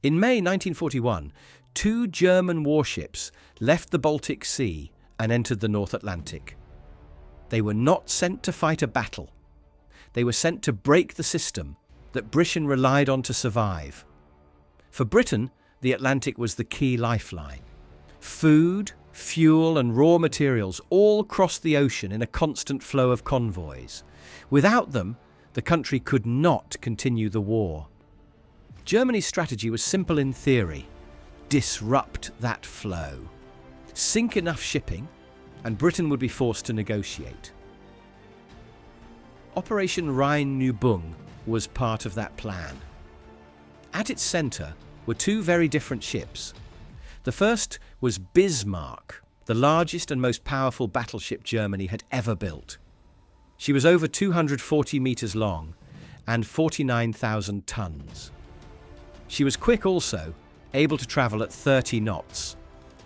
In May 1941, 2 German warships left the Baltic Sea and entered the North Atlantic. They were not sent to fight a battle. They were sent to break the system that Britain relied on to survive. For Britain, the Atlantic was the key lifeline. Food, fuel and raw materials all crossed the ocean in a constant flow of convoys. Without them, the country could not continue the war. Germany's strategy was simple in theory: disrupt that flow. Sink enough shipping, and Britain would be forced to negotiate. Operation Rheinübung was part of that plan. At its centre were 2 very different ships. The first was Bismarck, the largest and most powerful battleship Germany had ever built. She was over 240 metres long and 49,000 tons. She was quick also, able to travel at 30 knots,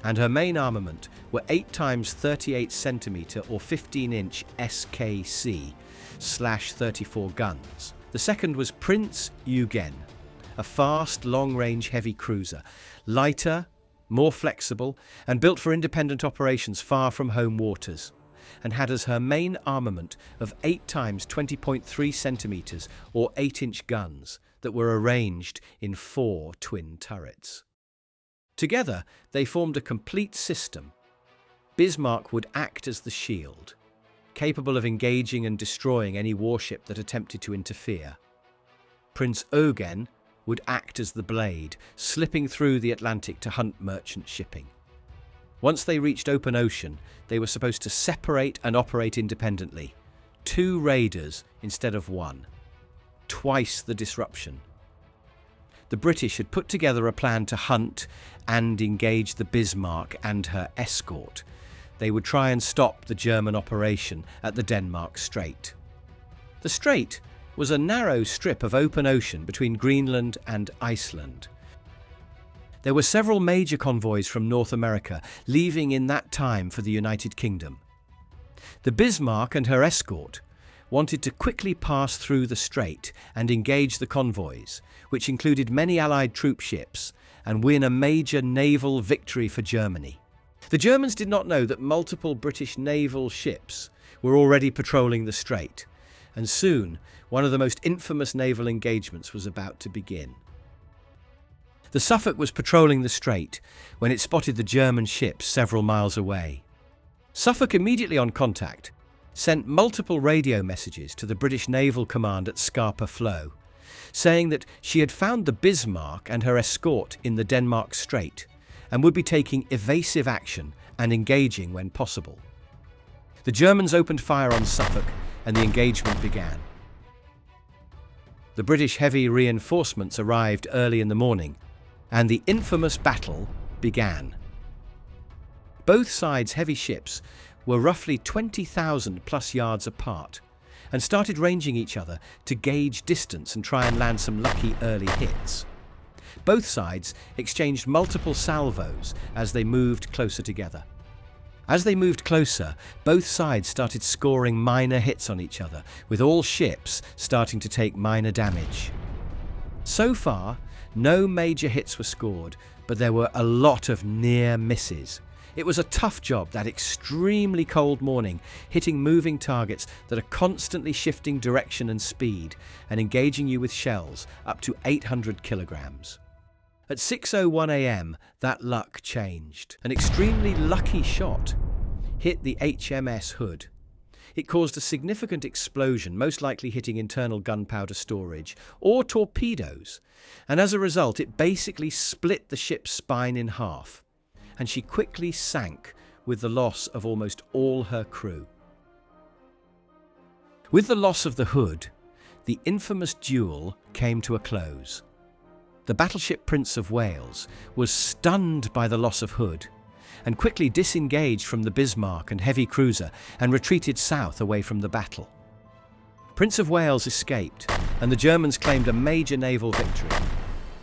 and her main armament were 8 times 38 centimetre or 15-inch SKC/34 guns. The second was Prinz Eugen, a fast, long-range heavy cruiser, lighter, more flexible, and built for independent operations far from home waters, and had as her main armament of 8 times 20.3 centimetres or 8-inch guns that were arranged in 4 twin turrets. Together, they formed a complete system. Bismarck would act as the shield, capable of engaging and destroying any warship that attempted to interfere. Prinz Eugen would act as the blade, slipping through the Atlantic to hunt merchant shipping. Once they reached open ocean, they were supposed to separate and operate independently. 2 raiders instead of 1. Twice the disruption. The British had put together a plan to hunt and engage the Bismarck and her escort. They would try and stop the German operation at the Denmark Strait. The Strait was a narrow strip of open ocean between Greenland and Iceland. There were several major convoys from North America leaving in that time for the United Kingdom. The Bismarck and her escort wanted to quickly pass through the strait and engage the convoys, which included many Allied troop ships, and win a major naval victory for Germany. The Germans did not know that multiple British naval ships were already patrolling the strait, and soon one of the most infamous naval engagements was about to begin. The Suffolk was patrolling the strait when it spotted the German ships several miles away. Suffolk, immediately on contact, sent multiple radio messages to the British Naval Command at Scapa Flow, saying that she had found the Bismarck and her escort in the Denmark Strait and would be taking evasive action and engaging when possible. The Germans opened fire on Suffolk and the engagement began. The British heavy reinforcements arrived early in the morning, and the infamous battle began. Both sides' heavy ships were roughly 20,000 plus yards apart and started ranging each other to gauge distance and try and land some lucky early hits. Both sides exchanged multiple salvos as they moved closer together. As they moved closer, both sides started scoring minor hits on each other, with all ships starting to take minor damage. So far, no major hits were scored, but there were a lot of near misses. It was a tough job that extremely cold morning, hitting moving targets that are constantly shifting direction and speed and engaging you with shells up to 800 kilograms. At 6:01 a.m, that luck changed. An extremely lucky shot hit the HMS Hood. It caused a significant explosion, most likely hitting internal gunpowder storage or torpedoes, and as a result it basically split the ship's spine in half, and she quickly sank with the loss of almost all her crew. With the loss of the Hood, the infamous duel came to a close. The battleship Prince of Wales was stunned by the loss of Hood and quickly disengaged from the Bismarck and heavy cruiser and retreated south away from the battle. Prince of Wales escaped, and the Germans claimed a major naval victory.